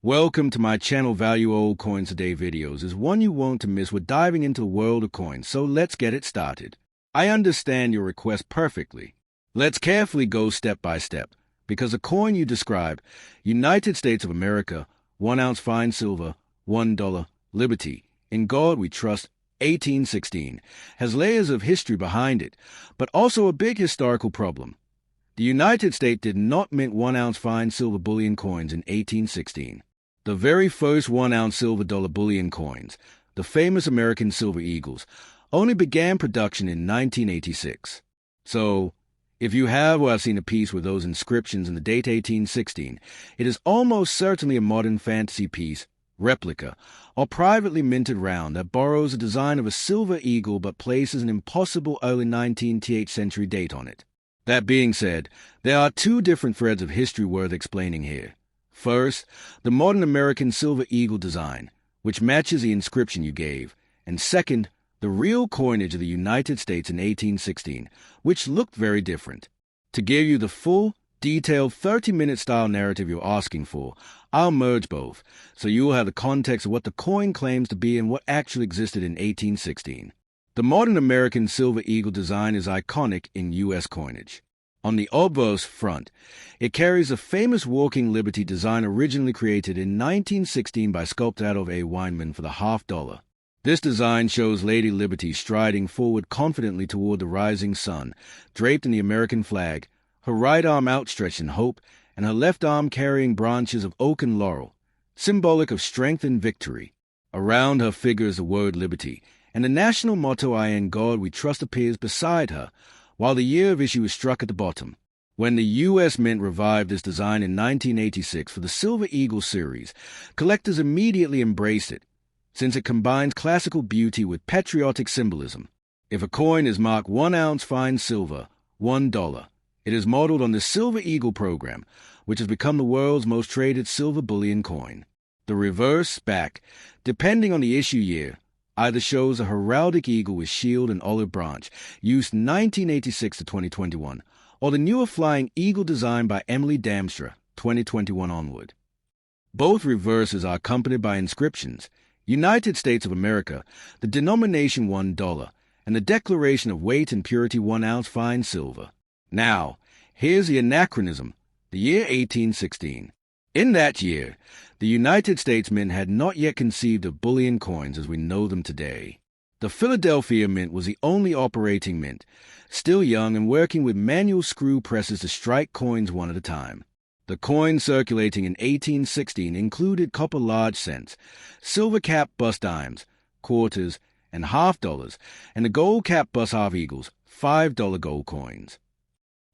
Welcome to my channel. Value Old Coins Today videos is one you won't to miss. We're diving into the world of coins, so let's get it started. I understand your request perfectly. Let's carefully go step by step, because the coin you describe, United States of America, 1 ounce fine silver, $1, Liberty, in God we trust, 1816, has layers of history behind it, but also a big historical problem. The United States did not mint 1 ounce fine silver bullion coins in 1816. The very first 1 ounce silver dollar bullion coins, the famous American Silver Eagles, only began production in 1986. So, if you have or have seen a piece with those inscriptions and the date 1816, it is almost certainly a modern fantasy piece, replica, or privately minted round that borrows the design of a silver eagle but places an impossible early 19th century date on it. That being said, there are two different threads of history worth explaining here. First, the modern American Silver Eagle design, which matches the inscription you gave, and second, the real coinage of the United States in 1816, which looked very different. To give you the full, detailed 30-minute style narrative you're asking for, I'll merge both, so you will have the context of what the coin claims to be and what actually existed in 1816. The modern American Silver Eagle design is iconic in U.S. coinage. On the obverse front, it carries a famous walking liberty design originally created in 1916 by sculptor Adolph A. Weinman for the $50. This design shows Lady Liberty striding forward confidently toward the rising sun, draped in the American flag, her right arm outstretched in hope, and her left arm carrying branches of oak and laurel, symbolic of strength and victory. Around her figure is the word liberty, and the national motto "I in God we trust" appears beside her, while the year of issue is struck at the bottom. When the U.S. Mint revived this design in 1986 for the Silver Eagle series, collectors immediately embraced it, since it combines classical beauty with patriotic symbolism. If a coin is marked 1 ounce fine silver, $1, it is modeled on the Silver Eagle program, which has become the world's most traded silver bullion coin. The reverse back, depending on the issue year, either shows a heraldic eagle with shield and olive branch, used 1986 to 2021, or the newer flying eagle design by Emily Damstra, 2021 onward. Both reverses are accompanied by inscriptions, United States of America, the denomination $1, and the declaration of weight and purity 1 ounce fine silver. Now, here's the anachronism, the year 1816. In that year, the United States Mint had not yet conceived of bullion coins as we know them today. The Philadelphia Mint was the only operating mint, still young and working with manual screw presses to strike coins one at a time. The coins circulating in 1816 included copper large cents, silver cap bus dimes, quarters, and $50, and the gold cap bus half eagles, $5 gold coins.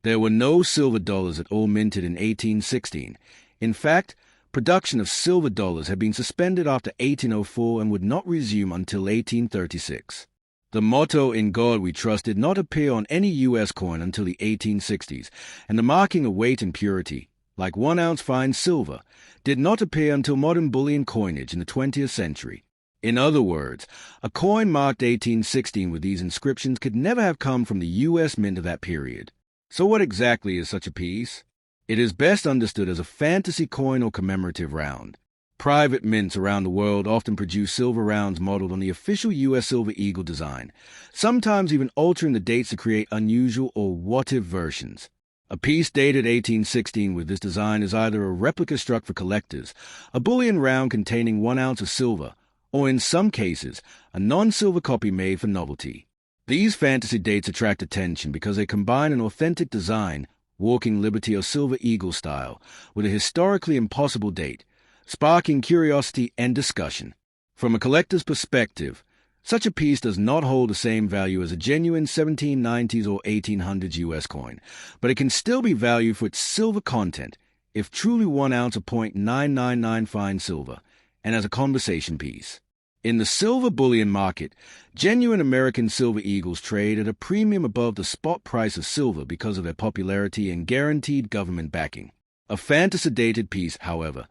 There were no silver dollars at all minted in 1816. In fact, production of silver dollars had been suspended after 1804 and would not resume until 1836. The motto "In God We Trust" did not appear on any U.S. coin until the 1860s, and the marking of weight and purity, like 1 ounce fine silver, did not appear until modern bullion coinage in the 20th century. In other words, a coin marked 1816 with these inscriptions could never have come from the U.S. Mint of that period. So what exactly is such a piece? It is best understood as a fantasy coin or commemorative round. Private mints around the world often produce silver rounds modeled on the official U.S. Silver Eagle design, sometimes even altering the dates to create unusual or what-if versions. A piece dated 1816 with this design is either a replica struck for collectors, a bullion round containing 1 ounce of silver, or in some cases, a non-silver copy made for novelty. These fantasy dates attract attention because they combine an authentic design, walking liberty or Silver Eagle style, with a historically impossible date, sparking curiosity and discussion. From a collector's perspective, such a piece does not hold the same value as a genuine 1790s or 1800s U.S. coin, but it can still be valued for its silver content, if truly 1 ounce of .999 fine silver, and as a conversation piece. In the silver bullion market, genuine American Silver Eagles trade at a premium above the spot price of silver because of their popularity and guaranteed government backing. A fantasy-dated piece, however,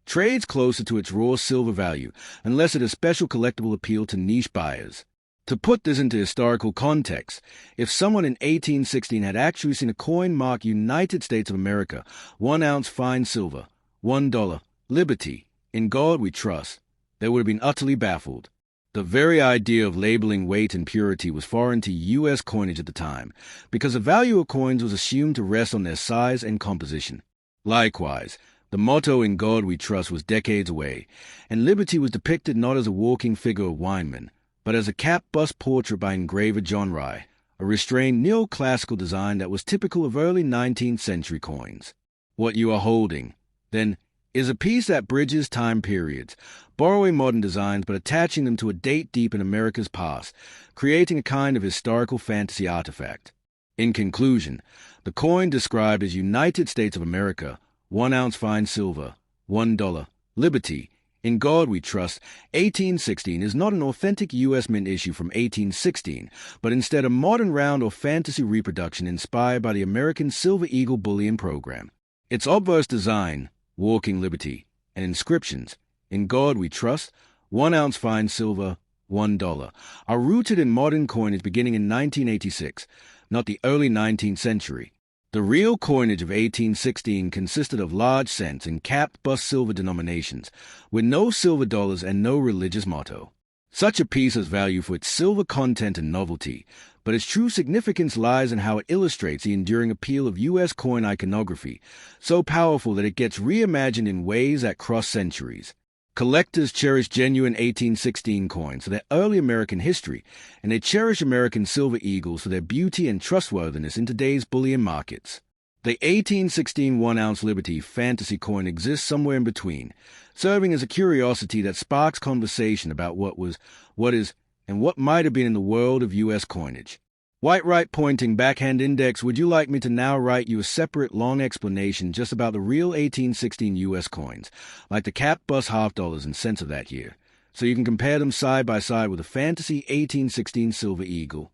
trades closer to its raw silver value unless it has special collectible appeal to niche buyers. To put this into historical context, if someone in 1816 had actually seen a coin marked United States of America, 1 ounce fine silver, $1, Liberty, "In God we trust," they would have been utterly baffled. The very idea of labeling weight and purity was foreign to U.S. coinage at the time, because the value of coins was assumed to rest on their size and composition. Likewise, the motto "In God we trust" was decades away, and liberty was depicted not as a walking figure of Weinman, but as a cap bust portrait by engraver John Rye, a restrained neoclassical design that was typical of early 19th century coins. What you are holding, then, is a piece that bridges time periods, borrowing modern designs but attaching them to a date deep in America's past, creating a kind of historical fantasy artifact. In conclusion, the coin described as United States of America, 1 ounce fine silver, $1, Liberty, "In God we trust," 1816 is not an authentic U.S. mint issue from 1816, but instead a modern round or fantasy reproduction inspired by the American Silver Eagle bullion program. Its obverse design, "Walking Liberty," and inscriptions, "In God we trust," 1 ounce fine silver, $1, are rooted in modern coinage beginning in 1986, not the early 19th century. The real coinage of 1816 consisted of large cents in capped bust silver denominations, with no silver dollars and no religious motto. Such a piece has value for its silver content and novelty, but its true significance lies in how it illustrates the enduring appeal of U.S. coin iconography, so powerful that it gets reimagined in ways that cross centuries. Collectors cherish genuine 1816 coins for their early American history, and they cherish American silver eagles for their beauty and trustworthiness in today's bullion markets. The 1816 1-ounce Liberty fantasy coin exists somewhere in between, serving as a curiosity that sparks conversation about what was, what is, and what might have been in the world of U.S. coinage. White right pointing backhand index, would you like me to now write you a separate long explanation just about the real 1816 U.S. coins, like the cap bust half dollars and cents of that year, so you can compare them side by side with a fantasy 1816 Silver Eagle?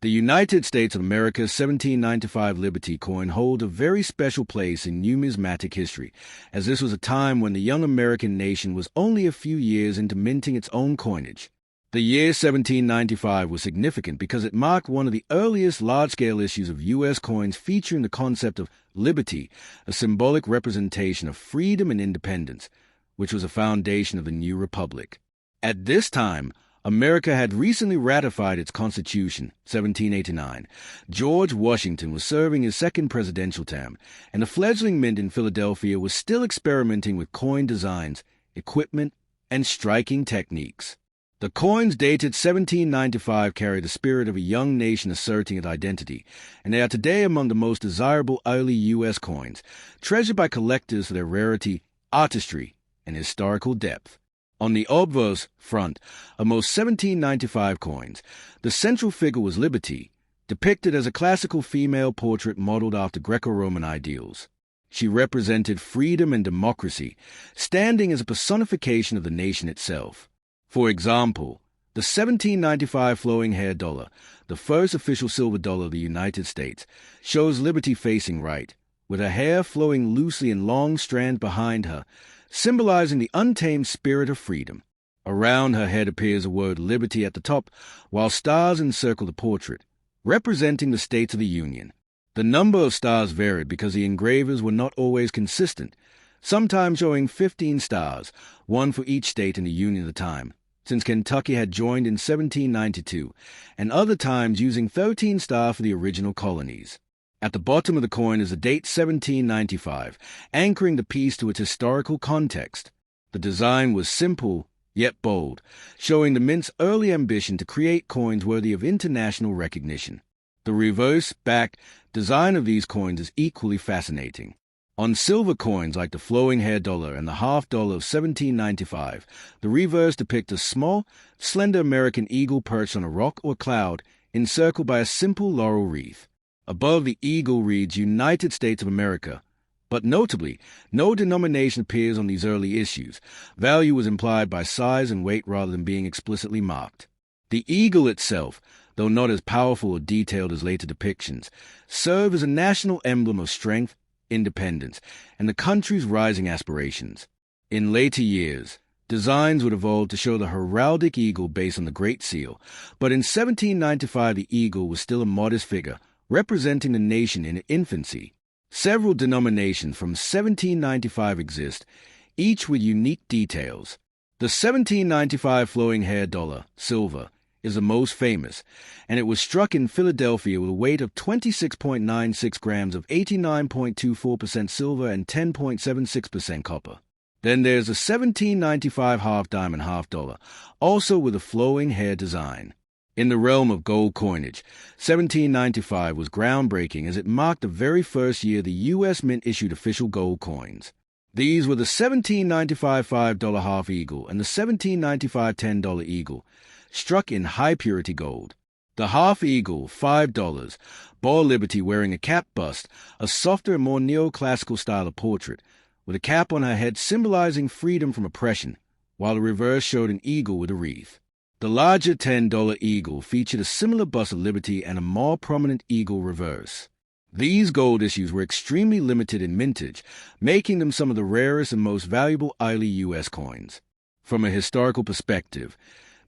The United States of America's 1795 Liberty coin holds a very special place in numismatic history, as this was a time when the young American nation was only a few years into minting its own coinage. The year 1795 was significant because it marked one of the earliest large-scale issues of U.S. coins featuring the concept of liberty, a symbolic representation of freedom and independence, which was a foundation of the new republic. At this time, America had recently ratified its Constitution, 1789. George Washington was serving his second presidential term, and the fledgling mint in Philadelphia was still experimenting with coin designs, equipment, and striking techniques. The coins dated 1795 carry the spirit of a young nation asserting its identity, and they are today among the most desirable early U.S. coins, treasured by collectors for their rarity, artistry, and historical depth. On the obverse front of most 1795 coins, the central figure was Liberty, depicted as a classical female portrait modeled after Greco-Roman ideals. She represented freedom and democracy, standing as a personification of the nation itself. For example, the 1795 flowing hair dollar, the first official silver dollar of the United States, shows Liberty facing right, with her hair flowing loosely in long strands behind her, symbolizing the untamed spirit of freedom. Around her head appears the word Liberty at the top, while stars encircle the portrait, representing the states of the Union. The number of stars varied because the engravers were not always consistent, sometimes showing 15 stars, one for each state in the Union at the time, since Kentucky had joined in 1792, and other times using 13 stars for the original colonies. At the bottom of the coin is the date 1795, anchoring the piece to its historical context. The design was simple, yet bold, showing the mint's early ambition to create coins worthy of international recognition. The reverse, back, design of these coins is equally fascinating. On silver coins like the flowing hair dollar and the half dollar of 1795, the reverse depicts a small, slender American eagle perched on a rock or cloud, encircled by a simple laurel wreath. Above the eagle reads United States of America, but notably, no denomination appears on these early issues. Value was implied by size and weight rather than being explicitly marked. The eagle itself, though not as powerful or detailed as later depictions, served as a national emblem of strength, independence, and the country's rising aspirations. In later years, designs would evolve to show the heraldic eagle based on the Great Seal, but in 1795 the eagle was still a modest figure, representing the nation in infancy. Several denominations from 1795 exist, each with unique details. The 1795 flowing hair dollar, silver, is the most famous, and it was struck in Philadelphia with a weight of 26.96 grams of 89.24% silver and 10.76% copper. Then there's the 1795 half diamond half dollar, also with a flowing hair design. In the realm of gold coinage, 1795 was groundbreaking as it marked the very first year the U.S. Mint issued official gold coins. These were the 1795 $5 half eagle and the 1795 $10 eagle, struck in high-purity gold. The half eagle, $5, bore Liberty wearing a cap bust, a softer and more neoclassical style of portrait, with a cap on her head symbolizing freedom from oppression, while the reverse showed an eagle with a wreath. The larger $10 eagle featured a similar bust of Liberty and a more prominent eagle reverse. These gold issues were extremely limited in mintage, making them some of the rarest and most valuable early U.S. coins. From a historical perspective,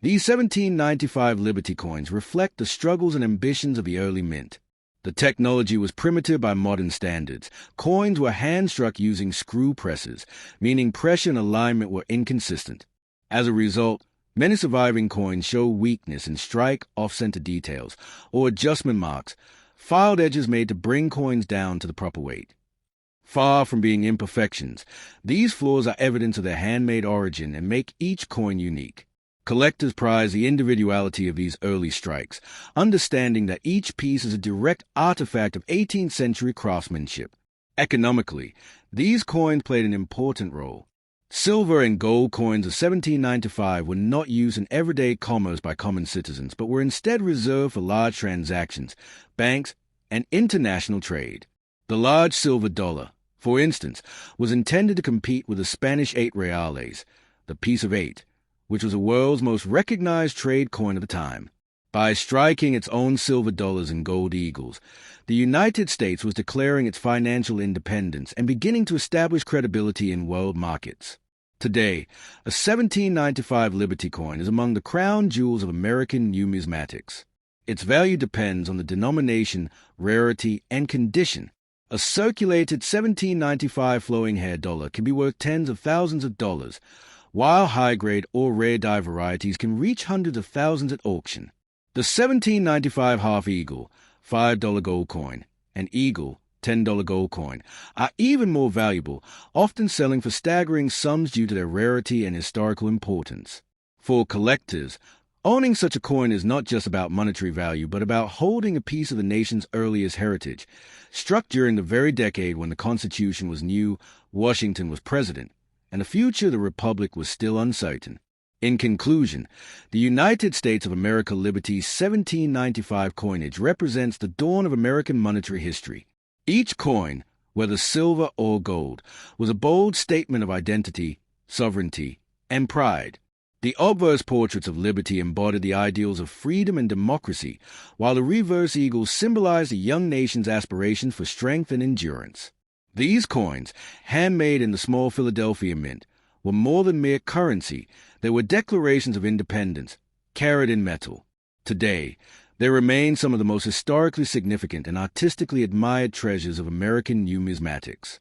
these 1795 Liberty coins reflect the struggles and ambitions of the early mint. The technology was primitive by modern standards. Coins were hand-struck using screw presses, meaning pressure and alignment were inconsistent. As a result, many surviving coins show weakness in strike, off-center details, or adjustment marks, filed edges made to bring coins down to the proper weight. Far from being imperfections, these flaws are evidence of their handmade origin and make each coin unique. Collectors prize the individuality of these early strikes, understanding that each piece is a direct artifact of 18th century craftsmanship. Economically, these coins played an important role. Silver and gold coins of 1795 were not used in everyday commerce by common citizens, but were instead reserved for large transactions, banks, and international trade. The large silver dollar, for instance, was intended to compete with the Spanish 8 reales, the piece of 8, which was the world's most recognized trade coin of the time. By striking its own silver dollars and gold eagles, the United States was declaring its financial independence and beginning to establish credibility in world markets. Today, a 1795 Liberty coin is among the crown jewels of American numismatics. Its value depends on the denomination, rarity, and condition. A circulated 1795 flowing hair dollar can be worth tens of thousands of dollars, while high-grade or rare die varieties can reach hundreds of thousands at auction. The 1795 half eagle, $5 gold coin, and eagle, $10 gold coin, are even more valuable, often selling for staggering sums due to their rarity and historical importance. For collectors, owning such a coin is not just about monetary value, but about holding a piece of the nation's earliest heritage, struck during the very decade when the Constitution was new, Washington was president, and the future of the Republic was still uncertain. In conclusion, the United States of America Liberty's 1795 coinage represents the dawn of American monetary history. Each coin, whether silver or gold, was a bold statement of identity, sovereignty, and pride. The obverse portraits of Liberty embodied the ideals of freedom and democracy, while the reverse eagles symbolized a young nation's aspirations for strength and endurance. These coins, handmade in the small Philadelphia Mint, were more than mere currency. They were declarations of independence, carried in metal. Today, they remain some of the most historically significant and artistically admired treasures of American numismatics.